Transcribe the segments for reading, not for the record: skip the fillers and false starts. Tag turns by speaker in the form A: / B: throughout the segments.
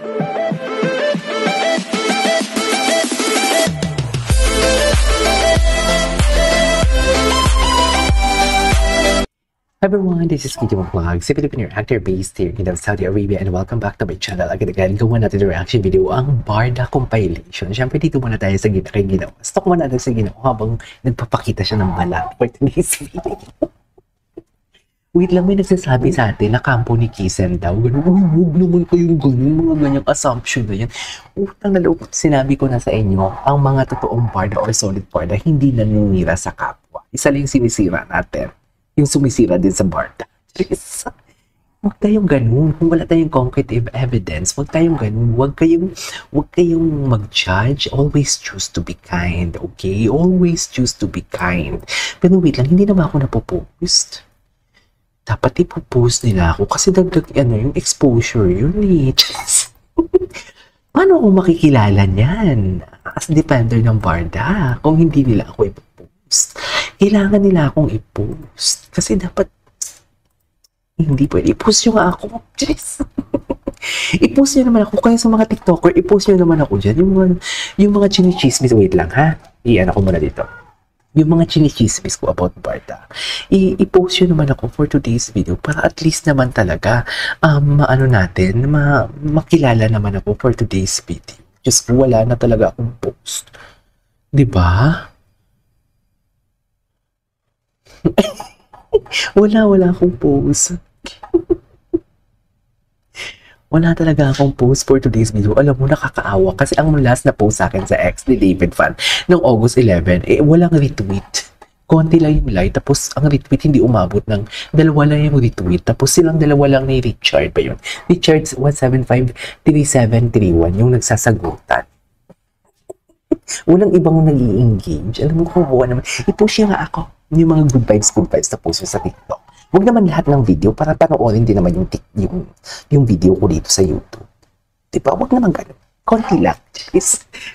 A: Everyone, this is Kitty Vlog, si Filipino actor based here in Saudi Arabia, and welcome back to my channel. Agad-agad gawa natin yung reaction video, ang Barda compilation. Siyempre dito muna tayo sa kay Ginoo. Stock muna natin sa Ginoo habang nagpapakita siya ng balat for today's video. Wait lang, may nagsasabi sa atin na kampo ni Kisen daw. Ganun, uy, huwag naman kayong ganun, mga ganyang assumption na yan. Utang na loob, sinabi ko na sa inyo, ang mga totoong Barda or solid Barda hindi naninira sa kapwa. Isa lang yung sinisira natin. Yung sumisira din sa Barda. Huwag tayong ganun. Kung wala tayong concrete evidence, huwag tayong ganun. Huwag kayong mag-judge. Always choose to be kind, okay? Always choose to be kind. Pero wait lang, hindi naman ako napopost. Dapat ipopost nila ako kasi dagdag, yung exposure yun eh. Paano ako makikilala niyan? As defender ng Barda, kung hindi nila ako ipopost. Kailangan nila akong i-post. Kasi dapat, hindi pwede. I-post nyo nga ako. Jeez. I-post nyo naman ako. Kaya sa mga TikToker, i-post nyo naman ako dyan. Yung mga chinichismis. Wait lang ha. I-ano ko muna dito. Yung mga chinichismis ko about Barda. I-post nyo naman ako for today's video para at least naman talaga makilala naman ako for today's video. Just wala na talaga akong post. Diba? wala akong post. Wala talaga akong post for today's video. Alam mo, nakakaawa kasi ang last na post sa akin sa ex ni David Fan noong August 11, walang retweet. Konti lang yung like, tapos ang retweet hindi umabot ng dalawa lang yung retweet, tapos silang dalawa lang ni Richard pa yun. Richard 1753731 yung nagsasagutan. Walang ibang nag-i-engage. Alam mo, kawawa naman. I-push nga ako yung mga good vibes na post sa TikTok. Huwag naman lahat ng video para panoorin din naman yung video ko dito sa YouTube. Diba? Huwag naman ganun. Konti lang.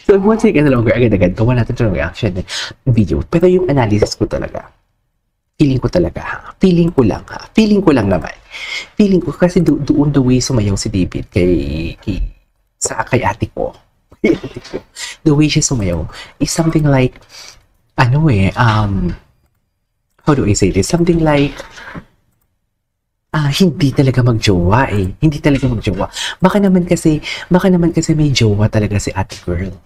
A: So, once again, longer, agad-agad, gawa natin ito ng reaction video. Pero yung analysis ko talaga, feeling ko lang naman. Feeling ko kasi doon the way sumayaw si David kay ate ko. The way siya sumayaw is something like, how do I say this? Something like, hindi talaga magjowa eh. Hindi talaga magjowa. Baka naman kasi may jowa talaga si ate girl.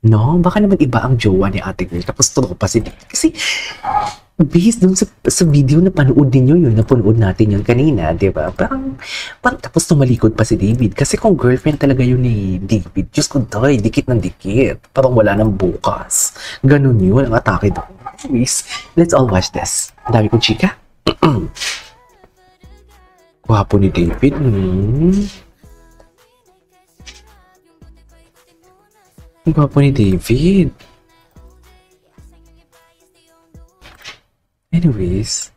A: No? Baka naman iba ang jowa ni ate girl. Tapos tropa si David. Kasi, based dun sa video na panood ninyo yun, napanood natin yun kanina, di ba? Parang tapos tumalikod pa si David. Kasi kung girlfriend talaga yun ni David, Diyos ko tayo, dikit ng dikit. Parang wala nang bukas. Ganun yun, ang atake doon. Anyways, let's all watch this. Ang dami kong chika. Gwapo ni David. Gwapo ni David. Anyways.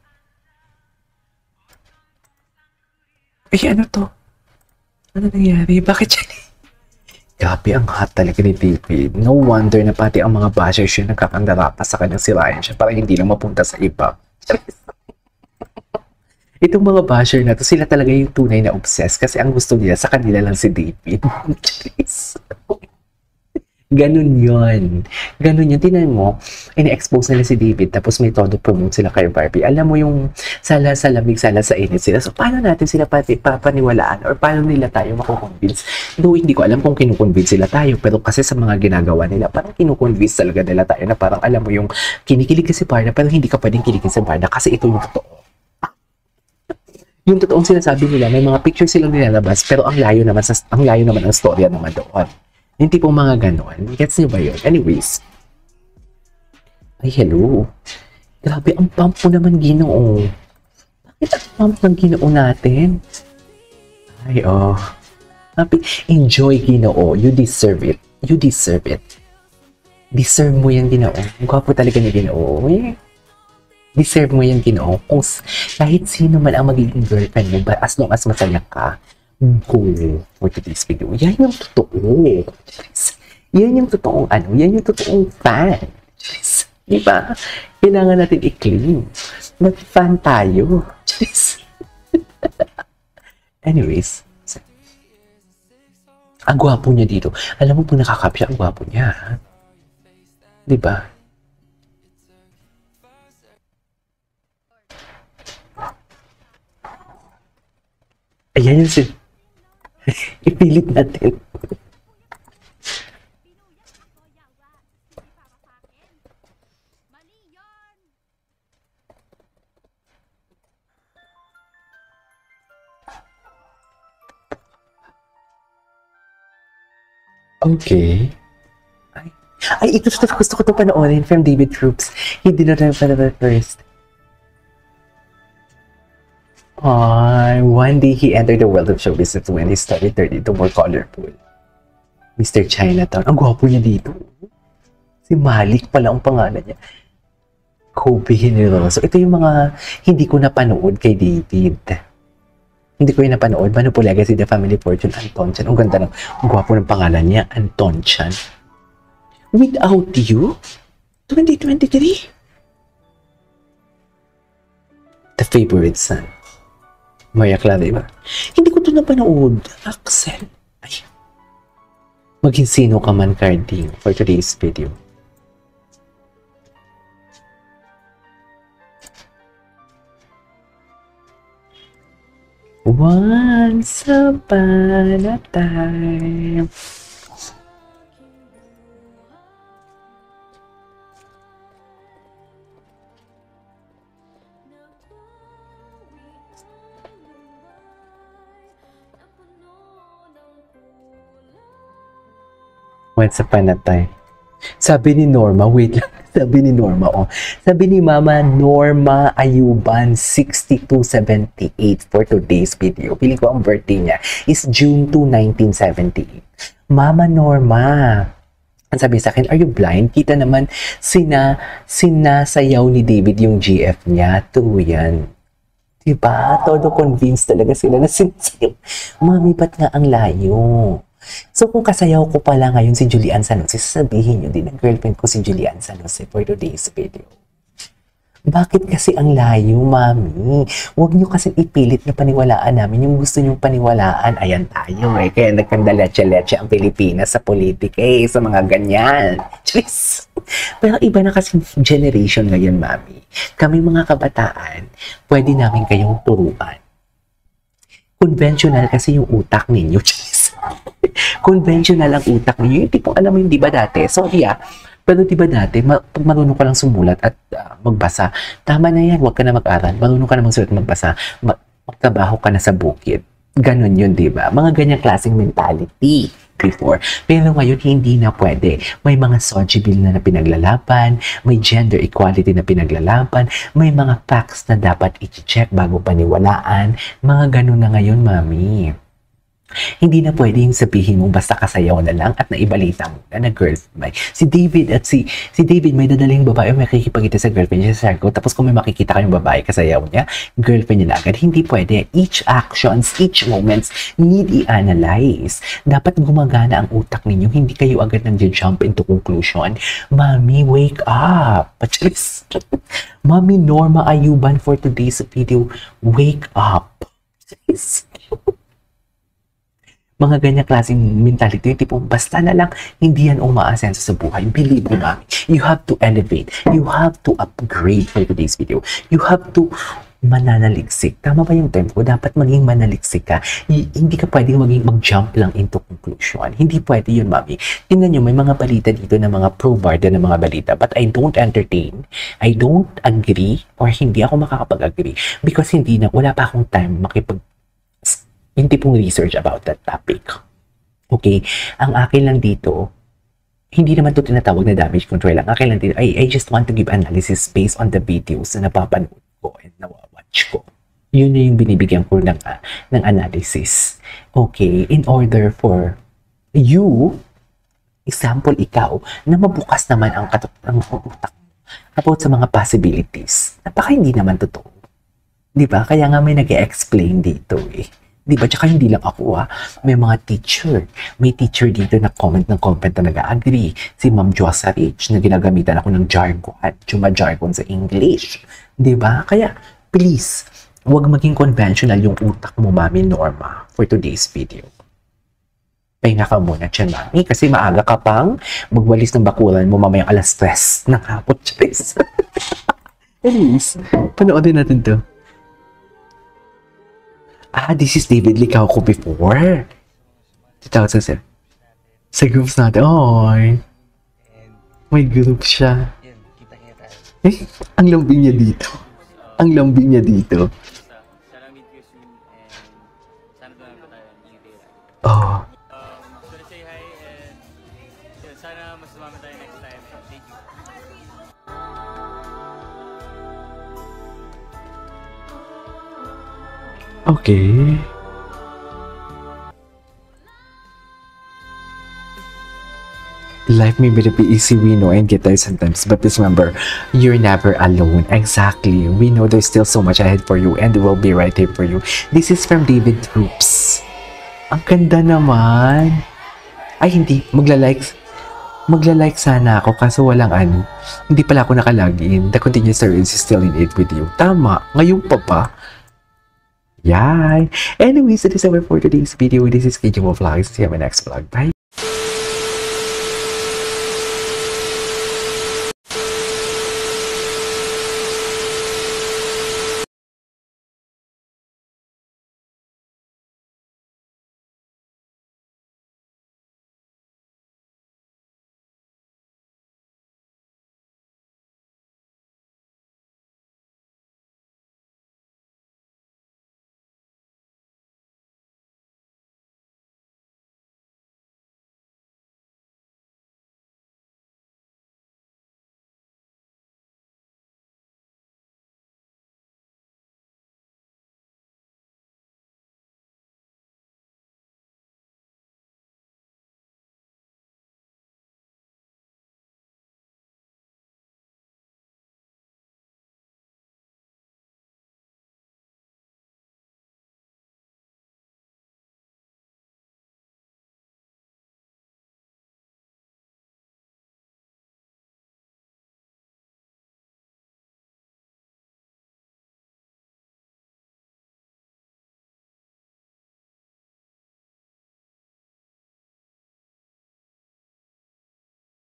A: Ano to? Ano nangyari? Bakit siya? Grabe, ang hot talaga ni David. No wonder na pati ang mga bashers yun nagkakandara pa sa kanyang sirayan siya para hindi lang mapunta sa iba. Itong mga basher na to, sila talaga yung tunay na obsessed kasi ang gusto nila sa kanila lang si David. Ganun yun. Tinan mo, ina-expose nila si David tapos may todo promote sila kay Barbie. Alam mo yung sala sa lamig, sala sa init sila. So, paano natin sila papaniwalaan or paano nila tayo makukonvince? Though, hindi ko alam kung kinukonvince sila tayo, pero kasi sa mga ginagawa nila, parang kinukonvince talaga nila tayo na parang alam mo yung kinikilig ka si Barda, pero hindi ka pwedeng kiligin si Barda kasi ito yung totoo. Yung totoong sinasabi nila, may mga pictures silang nilalabas, pero ang layo naman ang storya naman doon. Hindi po mga ganon. Gets niyo ba yun? Anyways. Ay, hello. Grabe, ang pump po naman, Ginoo. Bakit ang pump ng Ginoo natin? Ay, oh. Enjoy, Ginoo. You deserve it. Deserve mo yan, Ginoo. Ang gwapo talaga ni Ginoo. Deserve mo yan, Ginoo. Kung kahit sino man ang magiging girlfriend mo, but as long as masaya ka, go for today's video. Yan yung totoo. Yan yung totoong yan yung totoong fan. Diba? Kailangan natin i-claim. Fan tayo. Anyways. Ang gwapo niya dito. Alam mo, kung nakakapya, ang gwapo niya. Di ba? Ayan yung ipilit natin. Okay. Ay, ito gusto ko ito panoorin from David Troops. Hindi na rin pala first. One day he entered the world of show business when he started turning into more colorful. Mr. Chinatown. Ang gwapo niya dito. Si Malik pala ang pangalan niya. Kobe Generoso. Ito yung mga hindi ko napanood kay David. Hindi ko yung napanood. Mano po Legacy, The Family Fortune, Anton Chan. Ang ganda ng, ang gwapo ng pangalan niya, Anton Chan. Without You? 2023? The Favorite Son. Maria Clara, diba? Hindi ko ito napanood. Axel. Ay. Maging sino ka man, Carding, for today's video. Once upon a time. Once upon a time. Sabi ni Norma, wait lang. Sabi ni Norma, Sabi ni Mama Norma Ayuban, 6278 for today's video. Piling ko ang birthday niya is June 2, 1978. Mama Norma, ang sabi sa akin, are you blind? Kita naman, sinasayaw ni David yung GF niya. True yan. Diba? Todo convinced talaga sila na sinasayaw. Mami, ba't nga ang layo? So kung kasayaw ko pala ngayon si Julian San Jose, sasabihin nyo din ang girlfriend ko si Julian San Jose for today's video. Bakit kasi ang layo, Mami? Huwag nyo kasi ipilit na paniwalaan namin yung gusto nyong paniwalaan. Ayan tayo Kaya nagkandaleche-leche ang Pilipinas sa politika sa mga ganyan. Jeez. Pero iba na kasi generation ngayon, Mami. Kami mga kabataan, pwede namin kayong turuan. Conventional kasi yung utak ninyo. Conventional ang utak niyo. Yung tipong alam mo yung di ba dati? Sorry pero di ba dati, pag marunong ka lang sumulat at magbasa, tama na yan, huwag ka na mag-aral. Marunong ka na magsulat at magbasa, magtrabaho ka na sa bukid. Ganon yun, di ba? Mga ganyang klaseng mentality before. Pero ngayon, hindi na pwede. May mga SOGI bill na pinaglalaban, may gender equality na pinaglalaban, may mga facts na dapat i-check bago paniwalaan. Mga ganon na ngayon, Mami. Hindi na pwede yung sabihin mo basta kasayaw na lang at naibalita mo na girlfriend. Si David may dadaling babae, may makikipagkita sa girlfriend niya sa circle, tapos kung may makikita kayong babae kasayaw niya, girlfriend niya na agad. Hindi pwede. Each actions, each moments need i-analyze. Dapat gumagana ang utak ninyo. Hindi kayo agad nang-jump into conclusion. Mami, wake up. Mami Norma Ayuban for today's video, wake up. Mga ganyang klaseng mentality, yung tipong basta na lang, hindi yan umaasenso sa buhay. Believe mo, Mami. You have to elevate. You have to upgrade for today's video. You have to mananaliksik. Tama ba yung term ko? Dapat maging manaliksik ka. Hindi ka pwedeng mag-jump lang into conclusion. Hindi pwede yun, Mami. Tingnan nyo, may mga balita dito na mga pro-barda na mga balita, but I don't entertain. I don't agree or hindi ako makakapag-agree because wala pa akong time yung tipong research about that topic. Okay? Ang akin lang dito, hindi naman ito tinatawag na damage control. Ang akin lang dito, I just want to give analysis based on the videos na napapanood ko and nawawatch ko. Yun na yung binibigyan ko ng analysis. Okay? In order for you, example ikaw, na mabukas naman ang utak mo about sa mga possibilities. Napaka hindi naman totoo. Diba? Kaya nga may nag-explain dito Di ba? Tsaka hindi lang ako may mga teacher. May teacher dito na comment na nag-agree. Si Ma'am Josa Rich na ginagamitan ako ng jargon. Jargon sa English. Di ba? Kaya, please, huwag maging conventional yung utak mo, Mami Norma, for today's video. pahinga ka muna dyan, mami. Kasi maaga ka pang magwalis ng bakulan mo mamayang alas 3 ng hapon, Charis. Anyways, panoodin natin to. This is David Licauco before. 2007. Sa groups natin. Oy. May group siya. Ang lambing niya dito. Ang lambing niya dito. Oh.
B: Gonna say hi and yun, sana mas sumama tayo next time. Thank you.
A: Okay. Life may be easy, we know, and get there sometimes. But please remember, you're never alone. Exactly. We know there's still so much ahead for you and we'll be right here for you. This is from David Troops. Ang ganda naman. Ay, hindi. Magla-like sana ako kaso walang ano. Hindi pala ako nakalagin. The continuous series is still in it with you. Tama. Ngayon pa ba? Yay! Anyways, that is our for today's video. This is KJ Vlogs. See you in my next vlog. Bye!